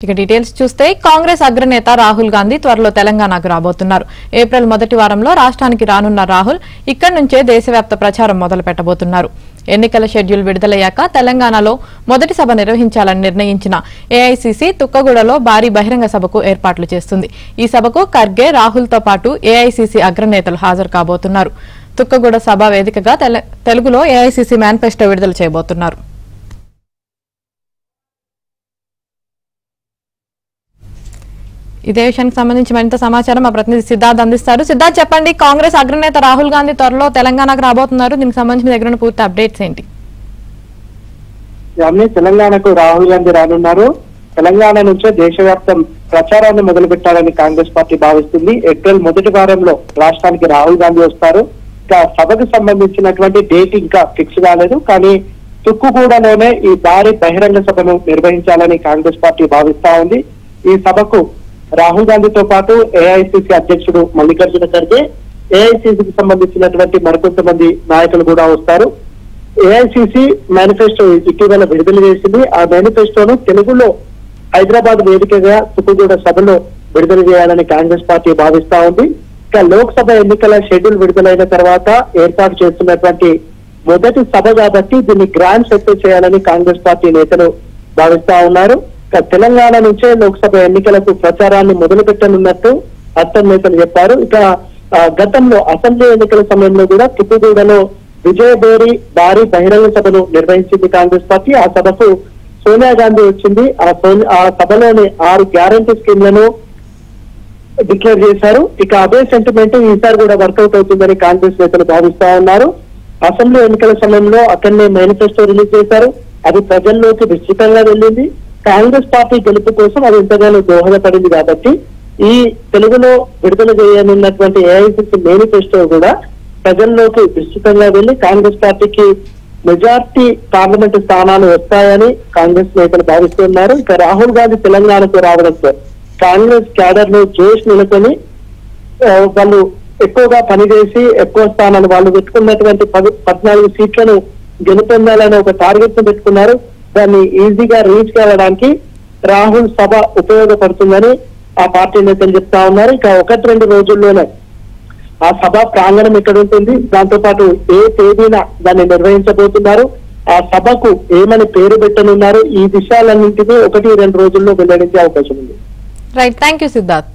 ఇక డీటెయిల్స్ చూస్తే కాంగ్రెస్ అగ్రనేత రాహుల్ గాంధీ త్వరలో తెలంగాణకు రాబోతున్నారు. ఏప్రిల్ మొదటి వారంలో రాష్ట్రానికి రానున్న రాహుల్ ఇక్కడి నుంచే దేశవ్యాప్త ప్రచారం మొదలు పెట్టబోతున్నారు. ఎన్నికల షెడ్యూల్ విడుదలయ్యాక తెలంగాణలో మొదటి సభ నిర్వహించాలని నిర్ణయించిన ఏఐసీసీ తుక్కగూడలో భారీ బహిరంగ సభకు ఏర్పాట్లు చేస్తుంది. ఈ సభకు ఖర్గే, రాహుల్ తో పాటు ఏఐసీసీ అగ్రనేతలు హాజరు కాబోతున్నారు. తుక్కగూడ సభ వేదికగా తెలుగులో ఏఐసీసీ మేనిఫెస్టో విడుదల చేయబోతున్నారు. ఇదే విషయానికి సంబంధించి మరింత సమాచారం మా ప్రతినిధి సిద్ధార్థ్ అందిస్తారు. సిద్ధార్థ్, చెప్పండి, కాంగ్రెస్ అగ్రనేత రాహుల్ గాంధీ త్వరలో తెలంగాణకు రాబోతున్నారు. దీనికి సంబంధించి మీ దగ్గర పూర్తి అప్డేట్స్ ఏంటి? తెలంగాణకు రాహుల్ గాంధీ రానున్నారు. తెలంగాణ నుంచే దేశవ్యాప్తం ప్రచారాన్ని మొదలు పెట్టాలని కాంగ్రెస్ పార్టీ భావిస్తుంది. ఏప్రిల్ మొదటి వారంలో రాష్ట్రానికి రాహుల్ గాంధీ వస్తారు. ఇంకా సభకు సంబంధించినటువంటి డేట్ ఇంకా ఫిక్స్ కాలేదు, కానీ తుక్కుగూడలోనే ఈ భారీ బహిరంగ సభను నిర్వహించాలని కాంగ్రెస్ పార్టీ భావిస్తా ఉంది. ఈ సభకు రాహుల్ గాంధీతో పాటు ఏఐసీసీ అధ్యక్షుడు మల్లికార్జున ఖర్గే, ఏఐసీసీకి సంబంధించినటువంటి మరికొంతమంది నాయకులు కూడా వస్తారు. ఏఐసీసీ మేనిఫెస్టో ఇటీవల విడుదల చేసింది. ఆ మేనిఫెస్టోను తెలుగులో హైదరాబాద్ వేదికగా తుక్కుగూడ సభలో విడుదల చేయాలని కాంగ్రెస్ పార్టీ భావిస్తా ఉంది. ఇక లోక్సభ ఎన్నికల షెడ్యూల్ విడుదలైన తర్వాత ఏర్పాటు చేస్తున్నటువంటి మొదటి సభ కాబట్టి దీన్ని గ్రాండ్ సక్సెస్ చేయాలని కాంగ్రెస్ పార్టీ నేతలు భావిస్తా ఉన్నారు. తెలంగాణ నుంచే లోక్సభ ఎన్నికలకు ప్రచారాన్ని మొదలు పెట్టనున్నట్టు అత్తం నేతలు చెప్పారు. ఇక గతంలో అసెంబ్లీ ఎన్నికల సమయంలో కూడా తుక్కుగూడలో విజయబేరి భారీ బహిరంగ సభను నిర్వహించింది కాంగ్రెస్ పార్టీ. ఆ సభకు సోనియా గాంధీ వచ్చింది. ఆ సభలోని 6 గ్యారంటీ స్కీమ్లను డిక్లేర్ చేశారు. ఇక అదే సెంటిమెంట్ ఈసారి కూడా వర్కౌట్ అవుతుందని కాంగ్రెస్ నేతలు భావిస్తా ఉన్నారు. అసెంబ్లీ ఎన్నికల సమయంలో అక్కడనే మేనిఫెస్టో రిలీజ్ చేశారు. అది ప్రజల్లోకి విస్తృతంగా వెళ్ళింది. కాంగ్రెస్ పార్టీ గెలుపు కోసం అది ఎంతగానో దోహదపడింది కాబట్టి ఈ తెలుగులో విడుదల చేయనున్నటువంటి ఏఐసీసీ మేనిఫెస్టో కూడా ప్రజల్లోకి విస్తృతంగా వెళ్లి కాంగ్రెస్ పార్టీకి మెజార్టీ పార్లమెంటు స్థానాలు వస్తాయని కాంగ్రెస్ నేతలు భావిస్తున్నారు. ఇక రాహుల్ గాంధీ తెలంగాణకు రావడంతో కాంగ్రెస్ క్యాడర్ లో జోష్ నెలకొని వాళ్ళు ఎక్కువగా పనిచేసి ఎక్కువ స్థానాలు వాళ్ళు పెట్టుకున్నటువంటి 14 సీట్లను గెలుపొందాలని ఒక టార్గెట్ ను పెట్టుకున్నారు. దాన్ని ఈజీగా రీచ్ కావడానికి రాహుల్ సభ ఉపయోగపడుతుందని ఆ పార్టీ నేతలు చెప్తా ఉన్నారు. ఇక 1-2 రోజుల్లోనే ఆ సభ ప్రాంగణం ఎక్కడ ఉంటుంది, దాంతో పాటు ఏ తేదీన దాన్ని నిర్వహించబోతున్నారు, ఆ సభకు ఏమని పేరు పెట్టనున్నారు, ఈ విషయాలన్నింటినీ 1-2 రోజుల్లో వెల్లడించే అవకాశం ఉంది. Right, thank you Siddharth.